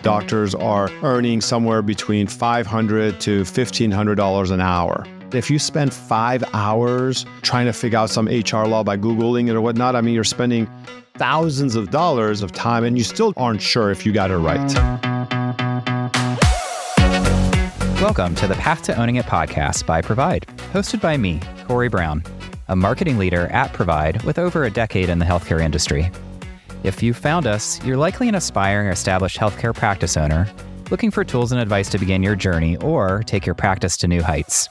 Doctors are earning somewhere between $500 to $1,500 an hour. If you spend 5 hours trying to figure out some HR law by Googling it or whatnot, I mean, you're spending thousands of dollars of time and you still aren't sure if you got it right. Welcome to the Path to Owning It podcast by Provide, hosted by me, Corey Brown, a marketing leader at Provide with over a decade in the healthcare industry. If you found us, you're likely an aspiring established healthcare practice owner looking for tools and advice to begin your journey or take your practice to new heights.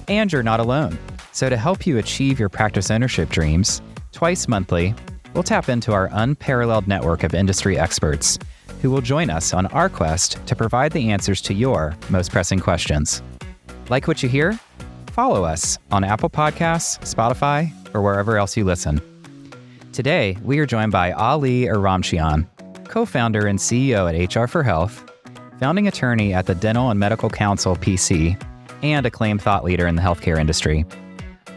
And you're not alone. So to help you achieve your practice ownership dreams, twice monthly, we'll tap into our unparalleled network of industry experts who will join us on our quest to provide the answers to your most pressing questions. Like what you hear? Follow us on Apple Podcasts, Spotify, or wherever else you listen. Today, we are joined by Ali Oromchian, co-founder and CEO at HR for Health, founding attorney at the Dental and Medical Counsel, PC, and acclaimed thought leader in the healthcare industry.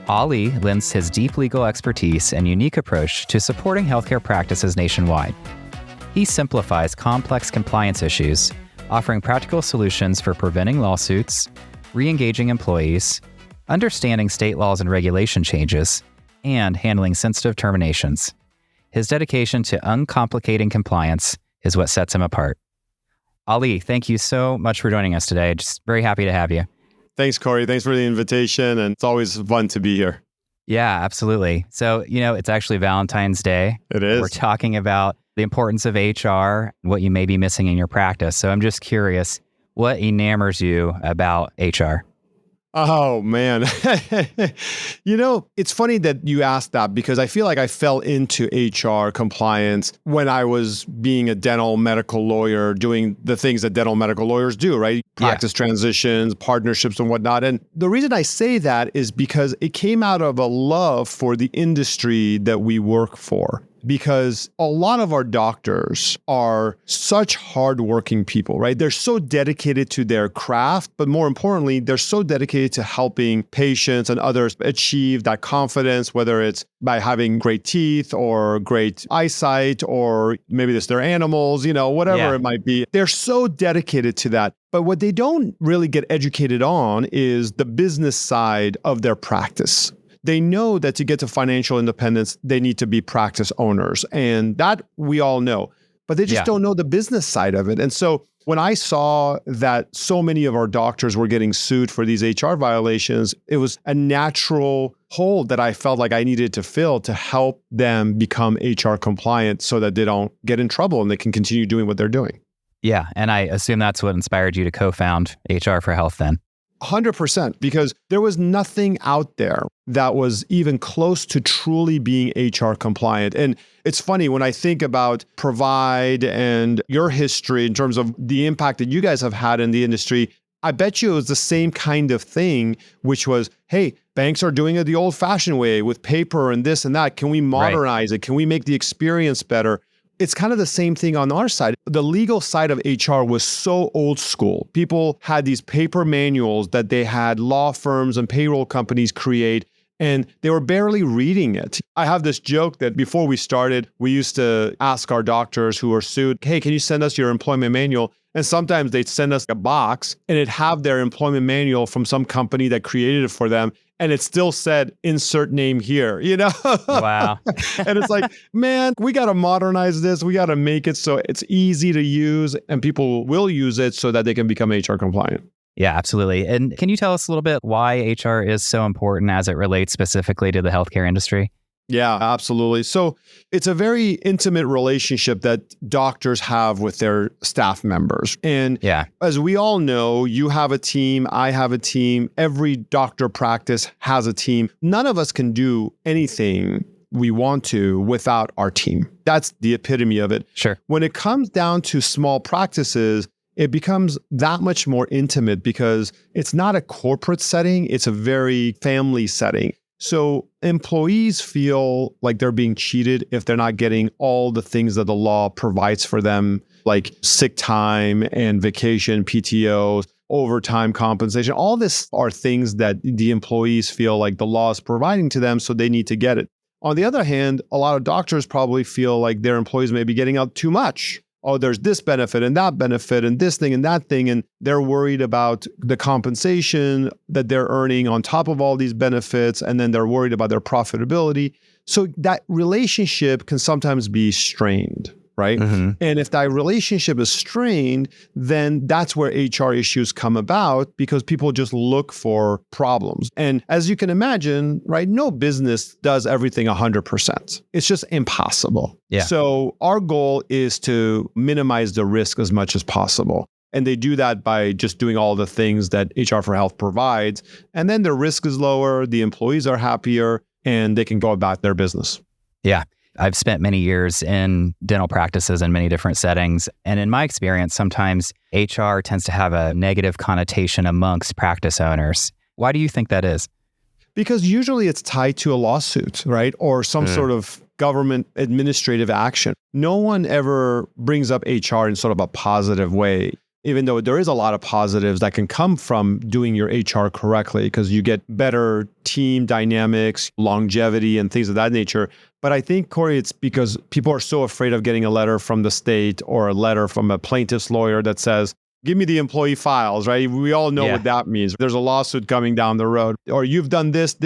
Ali lends his deep legal expertise and unique approach to supporting healthcare practices nationwide. He simplifies complex compliance issues, offering practical solutions for preventing lawsuits, re-engaging employees, understanding state laws and regulation changes, and handling sensitive terminations. His dedication to uncomplicating compliance is what sets him apart. Ali, thank you so much for joining us today. Just very happy to have you. Thanks, Corey. Thanks for the invitation. And it's always fun to be here. Yeah, absolutely. So, it's actually Valentine's Day. It is. We're talking about the importance of HR, what you may be missing in your practice. So I'm just curious, what enamors you about HR? Oh, man. It's funny that you asked that because I feel like I fell into HR compliance when I was being a dental medical lawyer, doing the things that dental medical lawyers do, right? Practice transitions, partnerships and whatnot. And the reason I say that is because it came out of a love for the industry that we work for. Because a lot of our doctors are such hardworking people, right? They're so dedicated to their craft, but more importantly, they're so dedicated to helping patients and others achieve that confidence, whether it's by having great teeth or great eyesight, or maybe it's their animals, whatever it might be. They're so dedicated to that. But what they don't really get educated on is the business side of their practice. They know that to get to financial independence, they need to be practice owners. And that we all know, but they just don't know the business side of it. And so when I saw that so many of our doctors were getting sued for these HR violations, it was a natural hole that I felt like I needed to fill to help them become HR compliant so that they don't get in trouble and they can continue doing what they're doing. Yeah. And I assume that's what inspired you to co-found HR for Health then. 100%, because there was nothing out there that was even close to truly being HR compliant. And it's funny when I think about Provide and your history in terms of the impact that you guys have had in the industry, I bet you it was the same kind of thing, which was, hey, banks are doing it the old-fashioned way with paper and this and that. Can we modernize it? Can we make the experience better? It's kind of the same thing on our side. The legal side of HR was so old school. People had these paper manuals that they had law firms and payroll companies create, and they were barely reading it. I have this joke that before we started, we used to ask our doctors who were sued, hey, can you send us your employment manual? And sometimes they'd send us a box and it'd have their employment manual from some company that created it for them. And it still said, insert name here, Wow. And it's like, man, we got to modernize this. We got to make it so it's easy to use and people will use it so that they can become HR compliant. Yeah, absolutely. And can you tell us a little bit why HR is so important as it relates specifically to the healthcare industry? Yeah, absolutely. So it's a very intimate relationship that doctors have with their staff members. And as we all know, you have a team, I have a team, every doctor practice has a team. None of us can do anything we want to without our team. That's the epitome of it. Sure. When it comes down to small practices, it becomes that much more intimate because it's not a corporate setting, it's a very family setting. So employees feel like they're being cheated if they're not getting all the things that the law provides for them, like sick time and vacation, PTO, overtime compensation. All this are things that the employees feel like the law is providing to them, so they need to get it. On the other hand, a lot of doctors probably feel like their employees may be getting out too much. oh, there's this benefit and this thing and that thing. And they're worried about the compensation that they're earning on top of all these benefits. And then they're worried about their profitability. So that relationship can sometimes be strained, right? And if that relationship is strained, then that's where HR issues come about because people just look for problems. And as you can imagine, right, no business does everything 100%. It's just impossible. Yeah. So our goal is to minimize the risk as much as possible. And they do that by just doing all the things that HR for Health provides. And then the risk is lower, the employees are happier, and they can go about their business. Yeah. I've spent many years in dental practices in many different settings. And in my experience, sometimes HR tends to have a negative connotation amongst practice owners. Why do you think that is? Because usually it's tied to a lawsuit, right? Or some sort of government administrative action. No one ever brings up HR in sort of a positive way, even though there is a lot of positives that can come from doing your HR correctly because you get better team dynamics, longevity, and things of that nature. But I think, Corey, it's because people are so afraid of getting a letter from the state or a letter from a plaintiff's lawyer that says, give me the employee files, right? We all know what that means. There's a lawsuit coming down the road, or you've done this,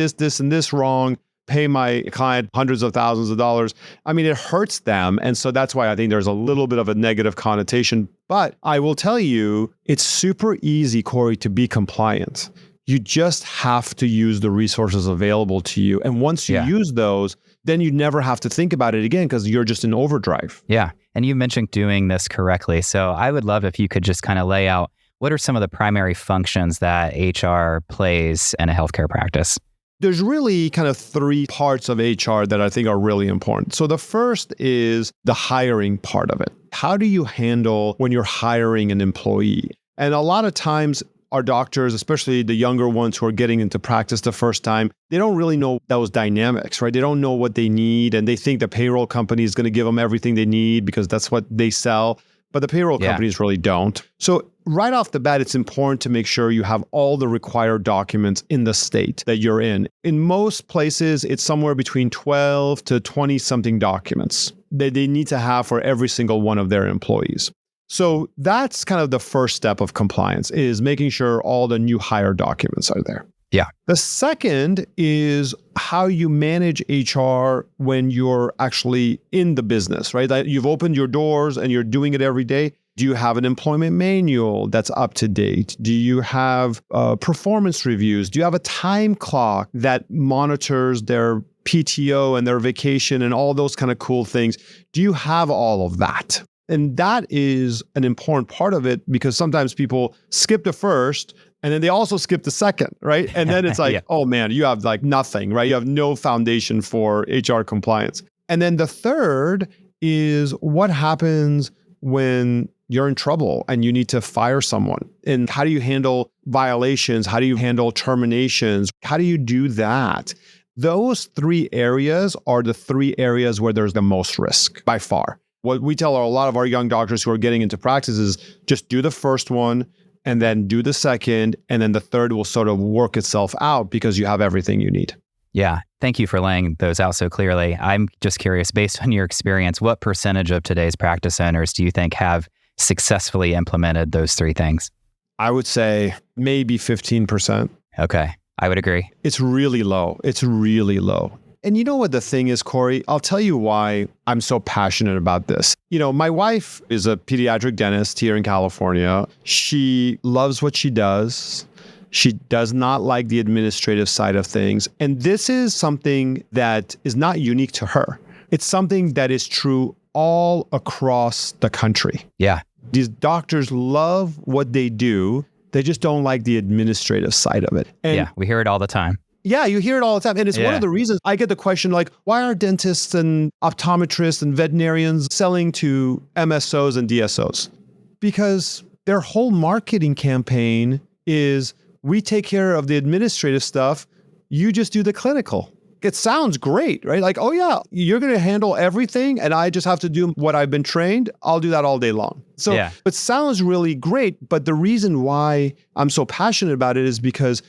and this wrong. Pay my client hundreds of thousands of dollars. I mean, it hurts them. And so that's why I think there's a little bit of a negative connotation. But I will tell you, it's super easy, Corey, to be compliant. You just have to use the resources available to you. And once you use those, then you never have to think about it again because you're just in overdrive. Yeah. And you mentioned doing this correctly. So I would love if you could just kind of lay out what are some of the primary functions that HR plays in a healthcare practice? There's really kind of three parts of HR that I think are really important. So the first is the hiring part of it. How do you handle when you're hiring an employee? And a lot of times our doctors, especially the younger ones who are getting into practice the first time, they don't really know those dynamics, right? They don't know what they need and they think the payroll company is going to give them everything they need because that's what they sell. But the payroll companies really don't. So right off the bat, it's important to make sure you have all the required documents in the state that you're in. In most places, it's somewhere between 12 to 20 something documents that they need to have for every single one of their employees. So that's kind of the first step of compliance is making sure all the new hire documents are there. Yeah. The second is how you manage HR when you're actually in the business, right? That you've opened your doors and you're doing it every day. Do you have an employment manual that's up to date? Do you have performance reviews? Do you have a time clock that monitors their PTO and their vacation and all those kind of cool things? Do you have all of that? And that is an important part of it because sometimes people skip the first and then they also skip the second, right? And then it's like, oh man, you have like nothing, right? You have no foundation for HR compliance. And then the third is what happens when you're in trouble and you need to fire someone. And how do you handle violations? How do you handle terminations? How do you do that? Those three areas are the three areas where there's the most risk by far. What we tell a lot of our young doctors who are getting into practice is just do the first one and then do the second, and then the third will sort of work itself out because you have everything you need. Yeah. Thank you for laying those out so clearly. I'm just curious, based on your experience, what percentage of today's practice owners do you think have successfully implemented those three things? I would say maybe 15%. Okay. I would agree. It's really low. It's really low. And you know what the thing is, Corey? I'll tell you why I'm so passionate about this. You know, my wife is a pediatric dentist here in California. She loves what she does. She does not like the administrative side of things. And this is something that is not unique to her. It's something that is true all across the country. Yeah. These doctors love what they do. They just don't like the administrative side of it. And yeah, we hear it all the time. Yeah, you hear it all the time. And it's one of the reasons I get the question like, why are dentists and optometrists and veterinarians selling to MSOs and DSOs? Because their whole marketing campaign is we take care of the administrative stuff. You just do the clinical. It sounds great, right? Like, oh yeah, you're going to handle everything and I just have to do what I've been trained. I'll do that all day long. So it sounds really great. But the reason why I'm so passionate about it is because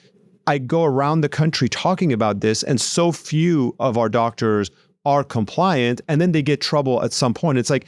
I go around the country talking about this and so few of our doctors are compliant and then they get trouble at some point. It's like,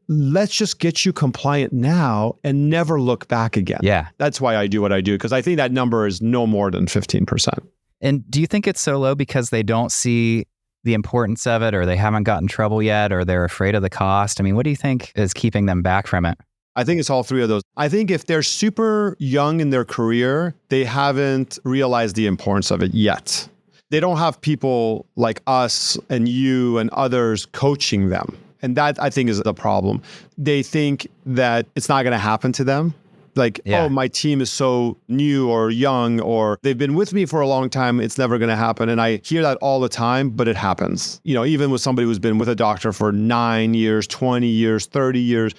let's just get you compliant now and never look back again. Yeah. That's why I do what I do, because I think that number is no more than 15%. And do you think it's so low because they don't see the importance of it, or they haven't gotten in trouble yet, or they're afraid of the cost? I mean, what do you think is keeping them back from it? I think it's all three of those. I think if they're super young in their career, they haven't realized the importance of it yet. They don't have people like us and you and others coaching them. And that, I think, is the problem. They think that it's not going to happen to them. Like, oh, my team is so new or young, or they've been with me for a long time, it's never going to happen. And I hear that all the time, but it happens. You know, even with somebody who's been with a doctor for 9 years, 20 years, 30 years,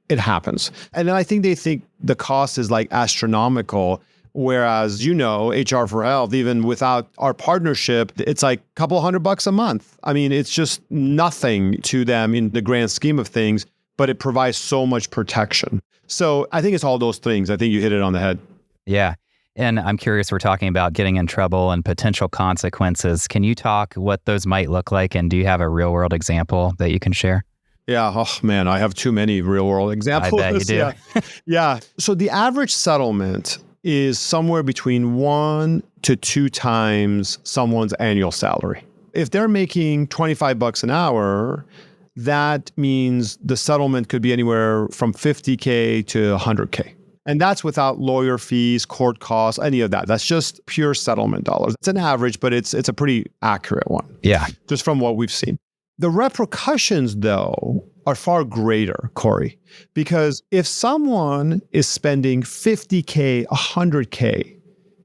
it happens. And then I think they think the cost is like astronomical. Whereas, you know, HR for Health, even without our partnership, it's like a couple $100 a month. I mean, it's just nothing to them in the grand scheme of things, but it provides so much protection. So I think it's all those things. I think you hit it on the head. Yeah. And I'm curious, we're talking about getting in trouble and potential consequences. Can you talk what those might look like? And do you have a real world example that you can share? Yeah. Oh, man, I have too many real world examples. I bet you do. Yeah. So the average settlement is somewhere between 1 to 2 times someone's annual salary. If they're making $25 an hour, that means the settlement could be anywhere from $50K to $100K. And that's without lawyer fees, court costs, any of that. That's just pure settlement dollars. It's an average, but it's a pretty accurate one. Yeah. Just from what we've seen. The repercussions, though, are far greater, Corey, because if someone is spending $50K, $100K,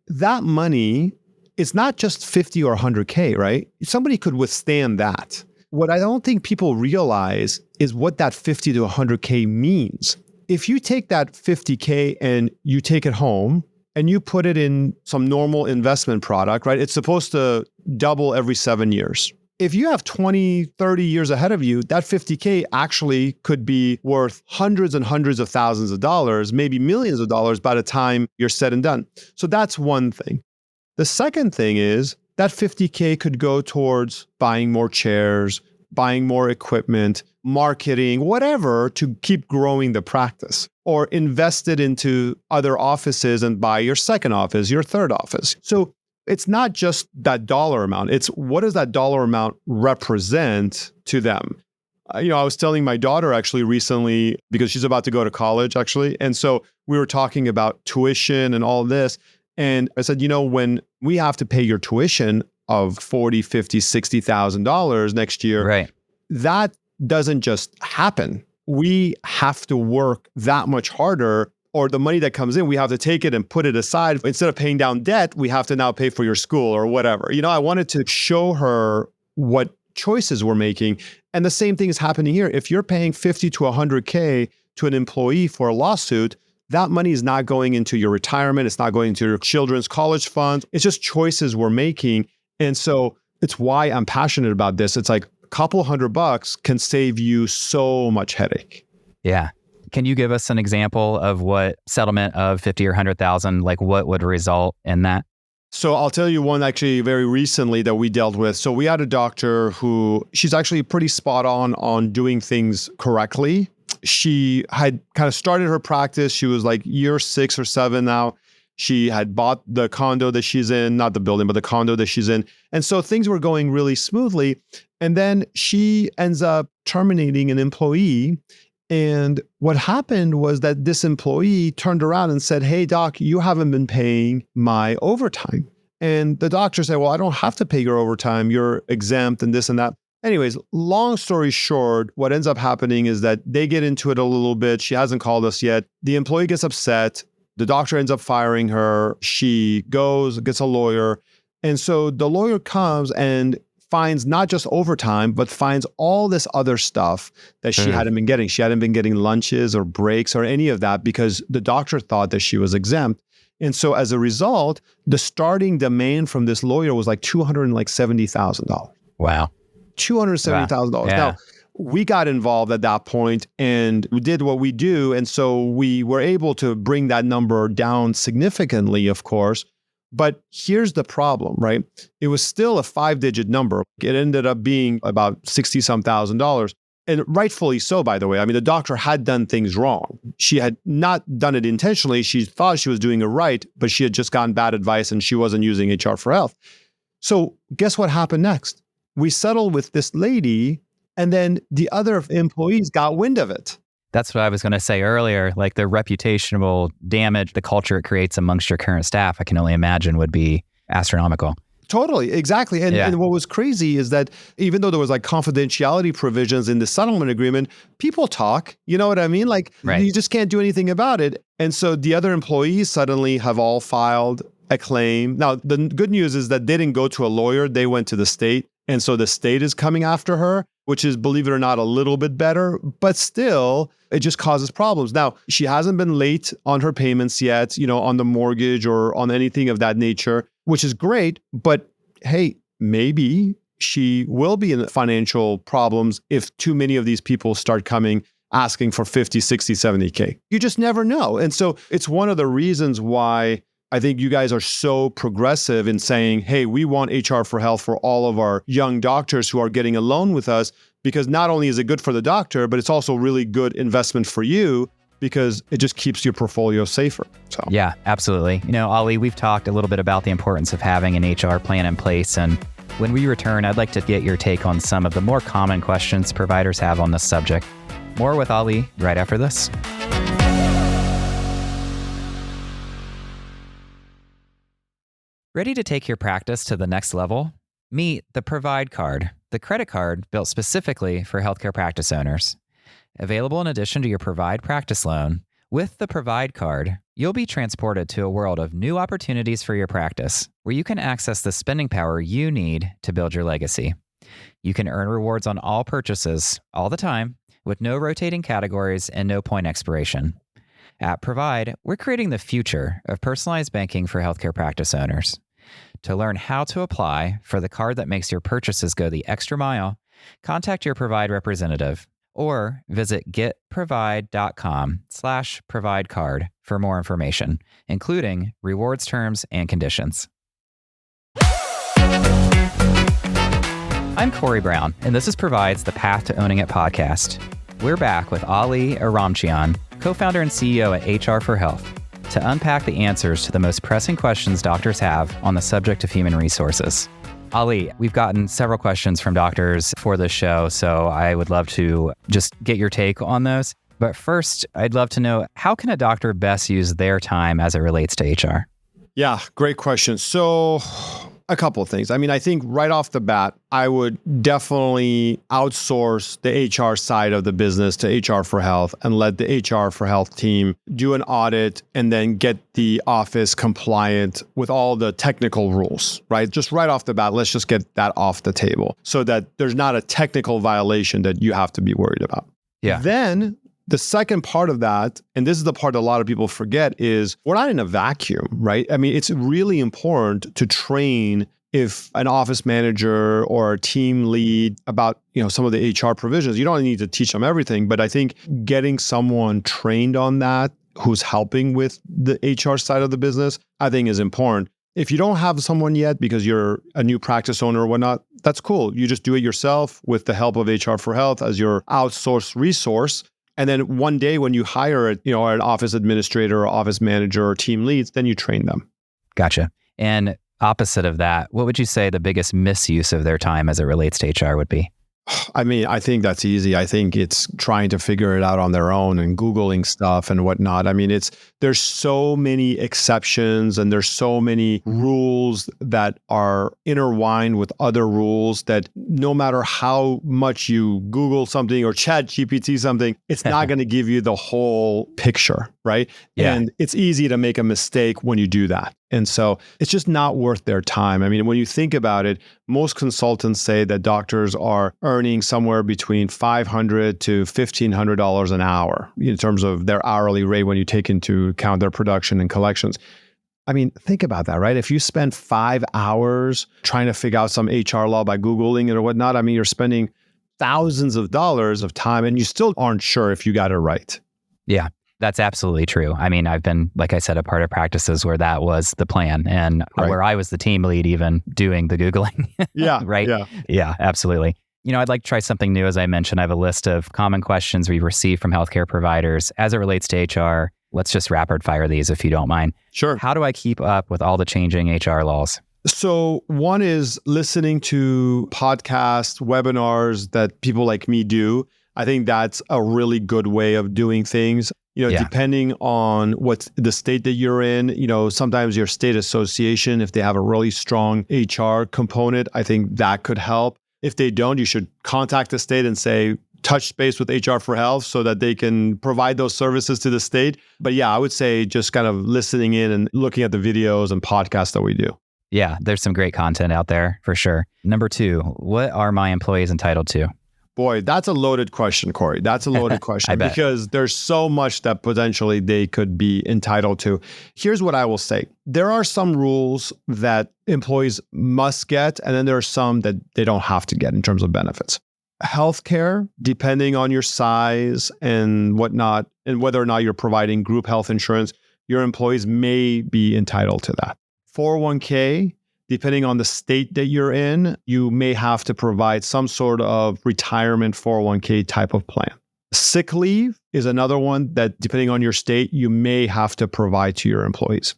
that money is not just 50 or $100K, right? Somebody could withstand that. What I don't think people realize is what that 50 to 100K means. If you take that 50K and you take it home and you put it in some normal investment product, right? It's supposed to double every 7 years. If you have 20, 30 years ahead of you, that 50K actually could be worth hundreds and hundreds of thousands of dollars, maybe millions of dollars by the time you're said and done. So that's one thing. The second thing is that 50K could go towards buying more chairs, buying more equipment, marketing, whatever, to keep growing the practice, or invest it into other offices and buy your second office, your third office. So it's not just that dollar amount. It's what does that dollar amount represent to them? I was telling my daughter actually recently, because she's about to go to college actually. And so we were talking about tuition and all this. And I said, when we have to pay your tuition of $40,000, $50,000, $60,000 next year, right, that doesn't just happen. We have to work that much harder, or the money that comes in, we have to take it and put it aside. Instead of paying down debt, we have to now pay for your school or whatever. I wanted to show her what choices we're making. And the same thing is happening here. If you're paying 50 to 100K to an employee for a lawsuit, that money is not going into your retirement. It's not going into your children's college funds. It's just choices we're making. And so it's why I'm passionate about this. It's like a couple $100 can save you so much headache. Yeah. Can you give us an example of what settlement of 50 or 100,000, like what would result in that? So I'll tell you one actually very recently that we dealt with. So we had a doctor who, she's actually pretty spot on doing things correctly. She had kind of started her practice. She was like year 6 or 7 now. She had bought the condo that she's in, not the building, but the condo that she's in. And so things were going really smoothly. And then she ends up terminating an employee. And what happened was that this employee turned around and said, "Hey, doc, you haven't been paying my overtime." And the doctor said, "Well, I don't have to pay your overtime. You're exempt and this and that." Anyways, long story short, what ends up happening is that they get into it a little bit. She hasn't called us yet. The employee gets upset. The doctor ends up firing her. She goes, gets a lawyer. And so the lawyer comes and finds not just overtime, but finds all this other stuff that she hadn't been getting. She hadn't been getting lunches or breaks or any of that because the doctor thought that she was exempt. And so as a result, the starting demand from this lawyer was like $270,000. Wow. $270,000. Yeah. Now, we got involved at that point and we did what we do. And so we were able to bring that number down significantly, of course. But here's the problem, right? It was still a 5-digit number. It ended up being about $60-some thousand. And rightfully so, by the way. I mean, the doctor had done things wrong. She had not done it intentionally. She thought she was doing it right, but she had just gotten bad advice and she wasn't using HR for Health. So guess what happened next? We settled with this lady, and then the other employees got wind of it. That's what I was going to say earlier. Like the reputational damage, the culture it creates amongst your current staff, I can only imagine would be astronomical. Totally, exactly. And, Yeah. and what was crazy is that even though there was like confidentiality provisions in the settlement agreement, people talk, you know what I mean? Like Right. you just can't do anything about it. And so the other employees suddenly have all filed a claim. Now, the good news is that they didn't go to a lawyer, they went to the state. And so the state is coming after her, which is, believe it or not, a little bit better, but still, it just causes problems. Now, she hasn't been late on her payments yet, on the mortgage or on anything of that nature, which is great. But hey, maybe she will be in financial problems if too many of these people start coming asking for 50, 60, 70K. You just never know. And so it's one of the reasons why I think you guys are so progressive in saying, hey, we want HR for Health for all of our young doctors who are getting a loan with us, because not only is it good for the doctor, but it's also really good investment for you because it just keeps your portfolio safer. So Yeah, absolutely. Ali, we've talked a little bit about the importance of having an HR plan in place. And when we return, I'd like to get your take on some of the more common questions providers have on this subject. More with Ali right after this. Ready to take your practice to the next level? Meet the Provide Card, the credit card built specifically for healthcare practice owners. Available in addition to your Provide practice loan, with the Provide Card, you'll be transported to a world of new opportunities for your practice, where you can access the spending power you need to build your legacy. You can earn rewards on all purchases, all the time, with no rotating categories and no point expiration. At Provide, we're creating the future of personalized banking for healthcare practice owners. To learn how to apply for the card that makes your purchases go the extra mile, contact your Provide representative or visit getprovide.com/providecard for more information, including rewards terms and conditions. I'm Corey Brown, and this is Provide's The Path to Owning It podcast. We're back with Ali Oromchian, co-founder and CEO at HR for Health, to unpack the answers to the most pressing questions doctors have on the subject of human resources. Ali, we've gotten several questions from doctors for this show, so I would love to just get your take on those. But first, I'd love to know, how can a doctor best use their time as it relates to HR? Yeah, great question. So a couple of things. I mean, I think right off the bat, I would definitely outsource the HR side of the business to HR for Health and let the HR for Health team do an audit and then get the office compliant with all the technical rules, right? Just right off the bat, let's just get that off the table so that there's not a technical violation that you have to be worried about. Yeah. Then the second part of that, and this is the part a lot of people forget, is we're not in a vacuum, right? I mean, it's really important to train if an office manager or a team lead about, some of the HR provisions. You don't need to teach them everything, but I think getting someone trained on that who's helping with the HR side of the business, I think is important. If you don't have someone yet because you're a new practice owner or whatnot, that's cool. You just do it yourself with the help of HR for Health as your outsourced resource. And then one day when you hire an office administrator or office manager or team leads, then you train them. Gotcha. And opposite of that, what would you say the biggest misuse of their time as it relates to HR would be? I mean, I think that's easy. I think it's trying to figure it out on their own and Googling stuff and whatnot. I mean, there's so many exceptions and there's so many rules that are intertwined with other rules that no matter how much you Google something or Chat GPT something, it's not going to give you the whole picture, right? Yeah. And it's easy to make a mistake when you do that. And so it's just not worth their time. I mean, when you think about it, most consultants say that doctors are earning somewhere between $500 to $1,500 an hour in terms of their hourly rate when you take into account their production and collections. I mean, think about that, right? If you spend 5 hours trying to figure out some HR law by Googling it or whatnot, I mean, you're spending thousands of dollars of time and you still aren't sure if you got it right. Yeah. That's absolutely true. I mean, I've been, like I said, a part of practices where that was the plan and Right. where I was the team lead even doing the Googling. Yeah. Right? Yeah. Yeah, absolutely. I'd like to try something new. As I mentioned, I have a list of common questions we've received from healthcare providers as it relates to HR. Let's just rapid fire these if you don't mind. Sure. How do I keep up with all the changing HR laws? So one is listening to podcasts, webinars that people like me do. I think that's a really good way of doing things. Depending on what's the state that you're in, sometimes your state association, if they have a really strong HR component, I think that could help. If they don't, you should contact the state and say, touch base with HR for Health so that they can provide those services to the state. But yeah, I would say just kind of listening in and looking at the videos and podcasts that we do. Yeah, there's some great content out there for sure. Number 2, what are my employees entitled to? Boy, that's a loaded question, Corey. That's a loaded question because there's so much that potentially they could be entitled to. Here's what I will say. There are some rules that employees must get, and then there are some that they don't have to get in terms of benefits. Healthcare, depending on your size and whatnot, and whether or not you're providing group health insurance, your employees may be entitled to that. 401k, depending on the state that you're in, you may have to provide some sort of retirement 401k type of plan. Sick leave is another one that, depending on your state, you may have to provide to your employees.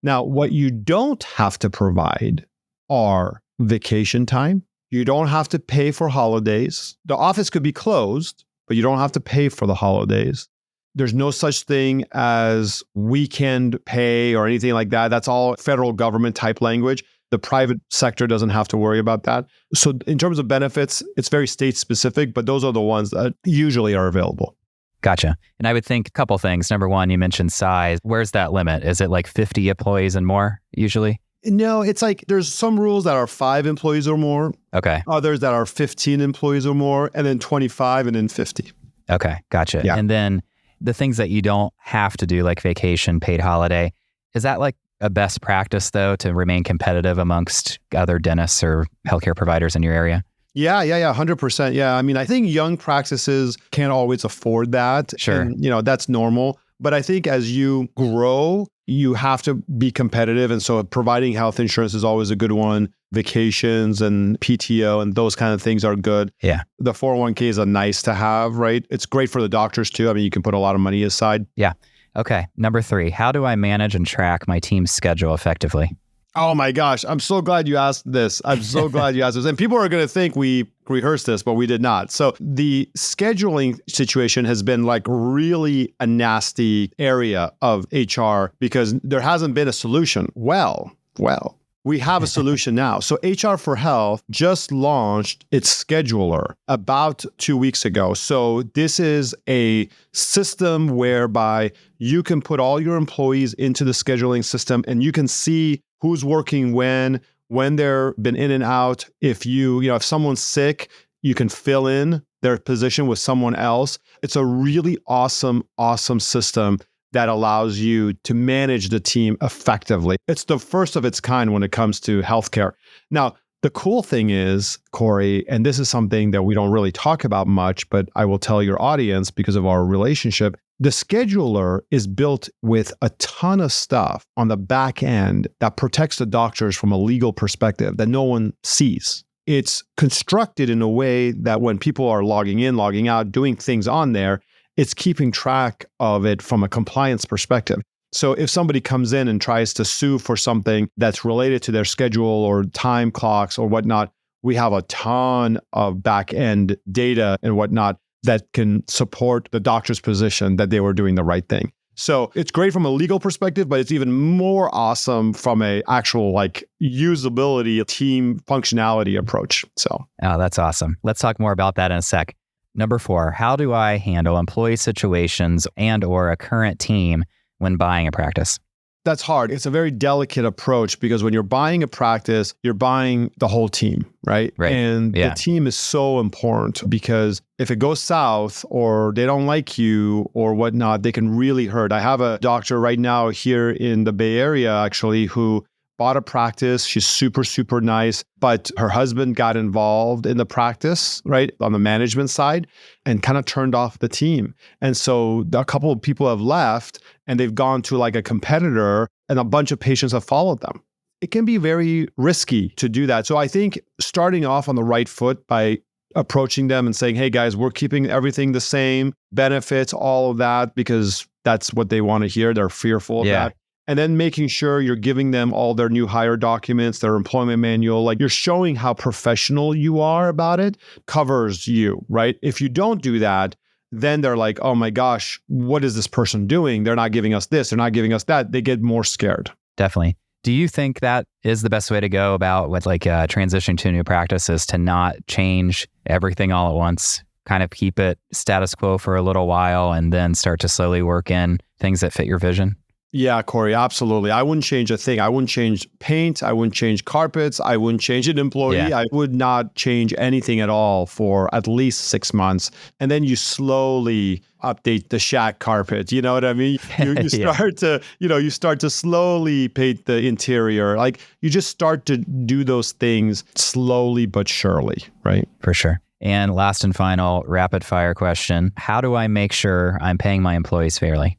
Now, what you don't have to provide are vacation time. You don't have to pay for holidays. The office could be closed, but you don't have to pay for the holidays. There's no such thing as weekend pay or anything like that. That's all federal government type language. The private sector doesn't have to worry about that. So in terms of benefits, it's very state specific, but those are the ones that usually are available. Gotcha. And I would think a couple things. Number 1, you mentioned size. Where's that limit? Is it like 50 employees and more usually? No, it's like there's some rules that are 5 employees or more. Okay. Others that are 15 employees or more, and then 25 and then 50. Okay. Gotcha. Yeah. And then the things that you don't have to do, like vacation, paid holiday, is that like a best practice though to remain competitive amongst other dentists or healthcare providers in your area? Yeah, 100%. Yeah. I mean, I think young practices can't always afford that. Sure. And, that's normal. But I think as you grow, you have to be competitive. And so providing health insurance is always a good one. Vacations and PTO and those kind of things are good. Yeah. The 401k is a nice to have, right? It's great for the doctors too. I mean, you can put a lot of money aside. Yeah. Okay. Number 3, how do I manage and track my team's schedule effectively? Oh my gosh. I'm so glad you asked this. I'm so glad you asked this. And people are going to think we rehearsed this, but we did not. So the scheduling situation has been like really a nasty area of HR because there hasn't been a solution. Well, we have a solution now. So HR for Health just launched its scheduler about 2 weeks ago. So this is a system whereby you can put all your employees into the scheduling system and you can see who's working when they've been in and out. If if someone's sick, you can fill in their position with someone else. It's a really awesome system that allows you to manage the team effectively. It's the first of its kind when it comes to healthcare. Now, the cool thing is, Corey, and this is something that we don't really talk about much, but I will tell your audience because of our relationship, the scheduler is built with a ton of stuff on the back end that protects the doctors from a legal perspective that no one sees. It's constructed in a way that when people are logging in, logging out, doing things on there, it's keeping track of it from a compliance perspective. So if somebody comes in and tries to sue for something that's related to their schedule or time clocks or whatnot, we have a ton of back-end data and whatnot that can support the doctor's position that they were doing the right thing. So it's great from a legal perspective, but it's even more awesome from a actual usability, team functionality approach. So, oh, that's awesome. Let's talk more about that in a sec. Number 4, how do I handle employee situations and or a current team when buying a practice? That's hard. It's a very delicate approach because when you're buying a practice, you're buying the whole team, right? And the team is so important because if it goes south or they don't like you or whatnot, they can really hurt. I have a doctor right now here in the Bay Area, actually, who bought a practice. She's super, super nice, but her husband got involved in the practice, right, on the management side and kind of turned off the team. And so a couple of people have left and they've gone to a competitor and a bunch of patients have followed them. It can be very risky to do that. So I think starting off on the right foot by approaching them and saying, hey guys, we're keeping everything the same, benefits, all of that, because that's what they want to hear. They're fearful of that. And then making sure you're giving them all their new hire documents, their employment manual, like you're showing how professional you are about it, covers you, right? If you don't do that, then they're like, oh my gosh, what is this person doing? They're not giving us this, they're not giving us that. They get more scared. Definitely. Do you think that is the best way to go about with like transitioning to a new practice, is to not change everything all at once, kind of keep it status quo for a little while and then start to slowly work in things that fit your vision? Yeah, Corey, absolutely. I wouldn't change a thing. I wouldn't change paint. I wouldn't change carpets. I wouldn't change an employee. Yeah. I would not change anything at all for at least 6 months. And then you slowly update the shack carpet. You know what I mean? You start to, you start to slowly paint the interior. Like you just start to do those things slowly but surely, right? For sure. And last and final rapid fire question. How do I make sure I'm paying my employees fairly?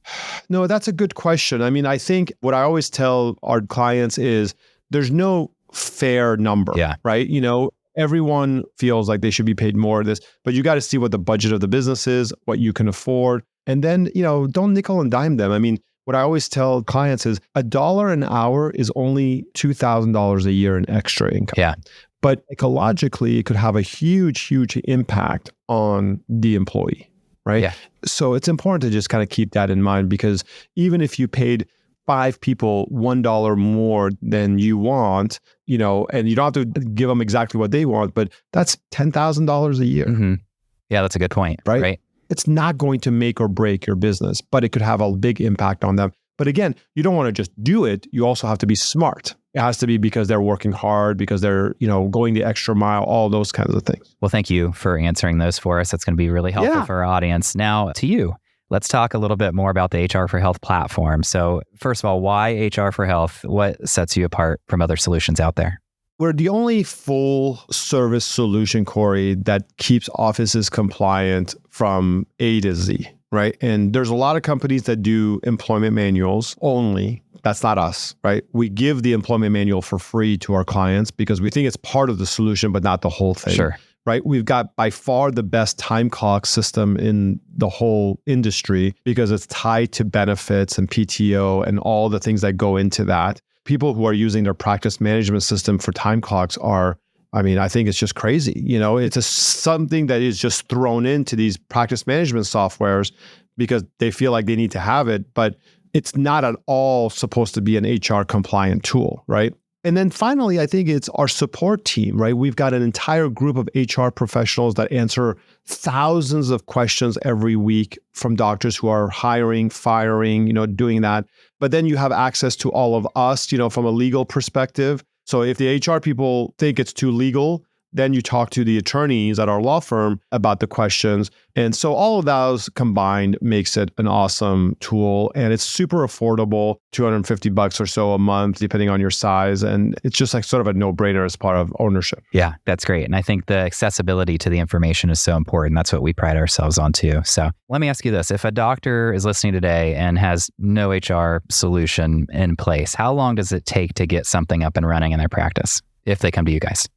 No, that's a good question. I mean, I think what I always tell our clients is there's no fair number, right? Everyone feels like they should be paid more of this, but you got to see what the budget of the business is, what you can afford. And then, don't nickel and dime them. I mean, what I always tell clients is $1 an hour is only $2,000 a year in extra income. Yeah. But ecologically, it could have a huge, huge impact on the employee, right? Yeah. So it's important to just kind of keep that in mind, because even if you paid 5 people $1 more than you want, and you don't have to give them exactly what they want, but that's $10,000 a year. Mm-hmm. Yeah, that's a good point. Right? It's not going to make or break your business, but it could have a big impact on them. But again, you don't want to just do it. You also have to be smart. It has to be because they're working hard, because they're, going the extra mile, all those kinds of things. Well, thank you for answering those for us. That's going to be really helpful for our audience. Now, to you, let's talk a little bit more about the HR for Health platform. So first of all, why HR for Health? What sets you apart from other solutions out there? We're the only full service solution, Corey, that keeps offices compliant from A to Z, right? And there's a lot of companies that do employment manuals only. That's not us, right? We give the employment manual for free to our clients because we think it's part of the solution, but not the whole thing. Sure. Right? We've got by far the best time clock system in the whole industry because it's tied to benefits and PTO and all the things that go into that. People who are using their practice management system for time clocks are, I think it's just crazy. It's something that is just thrown into these practice management softwares because they feel like they need to have it, but it's not at all supposed to be an HR compliant tool, right? And then finally, I think it's our support team, right? We've got an entire group of HR professionals that answer thousands of questions every week from doctors who are hiring, firing, doing that. But then you have access to all of us, from a legal perspective. So if the HR people think it's too legal, then you talk to the attorneys at our law firm about the questions. And so all of those combined makes it an awesome tool. And it's super affordable, $250 or so a month, depending on your size. And it's just like sort of a no-brainer as part of ownership. Yeah, that's great. And I think the accessibility to the information is so important. That's what we pride ourselves on too. So let me ask you this. If a doctor is listening today and has no HR solution in place, how long does it take to get something up and running in their practice if they come to you guys?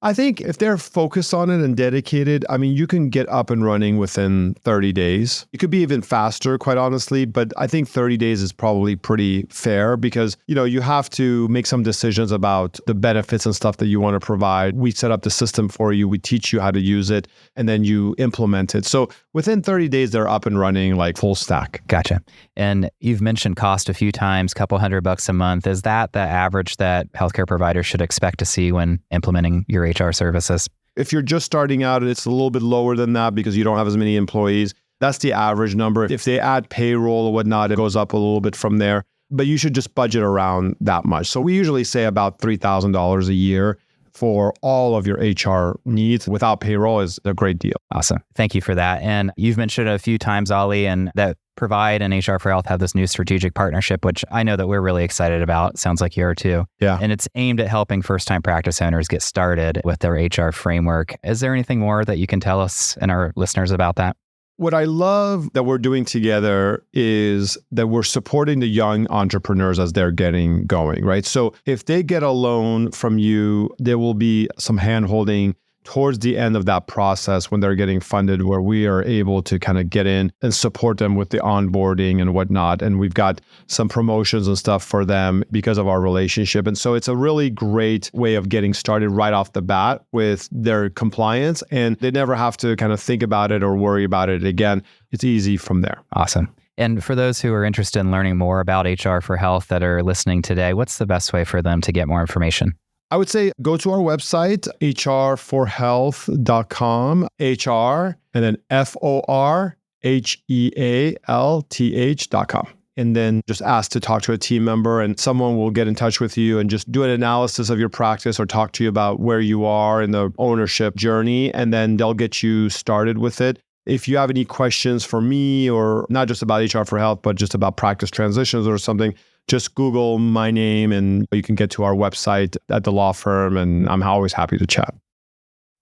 I think if they're focused on it and dedicated, you can get up and running within 30 days. It could be even faster, quite honestly, but I think 30 days is probably pretty fair because, you have to make some decisions about the benefits and stuff that you want to provide. We set up the system for you. We teach you how to use it, and then you implement it. So within 30 days, they're up and running like full stack. Gotcha. And you've mentioned cost a few times, couple $100 a month. Is that the average that healthcare providers should expect to see when implementing your HR services? If you're just starting out, it's a little bit lower than that because you don't have as many employees. That's the average number. If they add payroll or whatnot, it goes up a little bit from there. But you should just budget around that much. So we usually say about $3,000 a year for all of your HR needs without payroll is a great deal. Awesome. Thank you for that. And you've mentioned a few times, Ali, and that Provide and HR for Health have this new strategic partnership, which I know that we're really excited about. Sounds like you are too. Yeah. And it's aimed at helping first-time practice owners get started with their HR framework. Is there anything more that you can tell us and our listeners about that? What I love that we're doing together is that we're supporting the young entrepreneurs as they're getting going, right? So if they get a loan from you, there will be some hand-holding towards the end of that process when they're getting funded, where we are able to kind of get in and support them with the onboarding and whatnot. And we've got some promotions and stuff for them because of our relationship. And so it's a really great way of getting started right off the bat with their compliance, and they never have to kind of think about it or worry about it again. It's easy from there. Awesome. And for those who are interested in learning more about HR for Health that are listening today, what's the best way for them to get more information? I would say go to our website, hrforhealth.com, HR, and then forhealth.com. And then just ask to talk to a team member, and someone will get in touch with you and just do an analysis of your practice or talk to you about where you are in the ownership journey, and then they'll get you started with it. If you have any questions for me, or not just about HR for Health, but just about practice transitions or something, just Google my name and you can get to our website at the law firm, and I'm always happy to chat.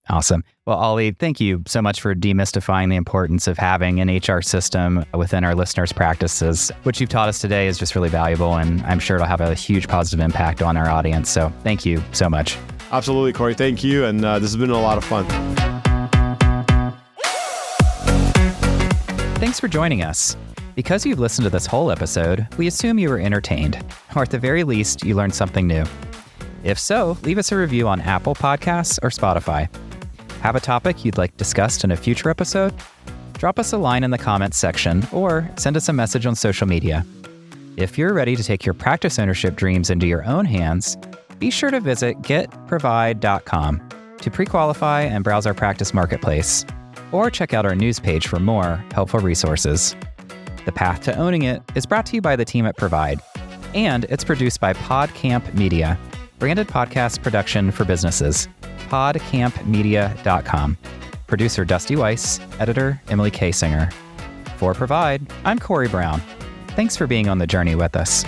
Awesome. Well, Ali, thank you so much for demystifying the importance of having an HR system within our listeners' practices. What you've taught us today is just really valuable, and I'm sure it'll have a huge positive impact on our audience. So thank you so much. Absolutely, Corey. Thank you. And this has been a lot of fun. Thanks for joining us. Because you've listened to this whole episode, we assume you were entertained, or at the very least, you learned something new. If so, leave us a review on Apple Podcasts or Spotify. Have a topic you'd like discussed in a future episode? Drop us a line in the comments section or send us a message on social media. If you're ready to take your practice ownership dreams into your own hands, be sure to visit getprovide.com to pre-qualify and browse our practice marketplace, or check out our news page for more helpful resources. The Path to Owning It is brought to you by the team at Provide, and it's produced by PodCamp Media, branded podcast production for businesses. PodCampMedia.com. Producer Dusty Weiss, editor Emily K. Singer. For Provide, I'm Corey Brown. Thanks for being on the journey with us.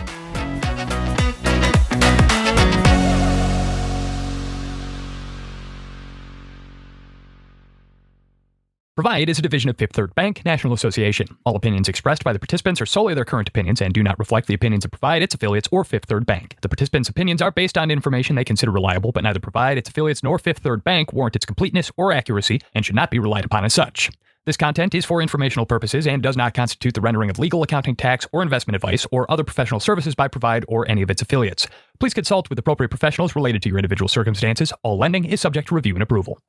Provide is a division of Fifth Third Bank, National Association. All opinions expressed by the participants are solely their current opinions and do not reflect the opinions of Provide, its affiliates, or Fifth Third Bank. The participants' opinions are based on information they consider reliable, but neither Provide, its affiliates, nor Fifth Third Bank warrant its completeness or accuracy and should not be relied upon as such. This content is for informational purposes and does not constitute the rendering of legal, accounting, tax, or investment advice or other professional services by Provide or any of its affiliates. Please consult with appropriate professionals related to your individual circumstances. All lending is subject to review and approval.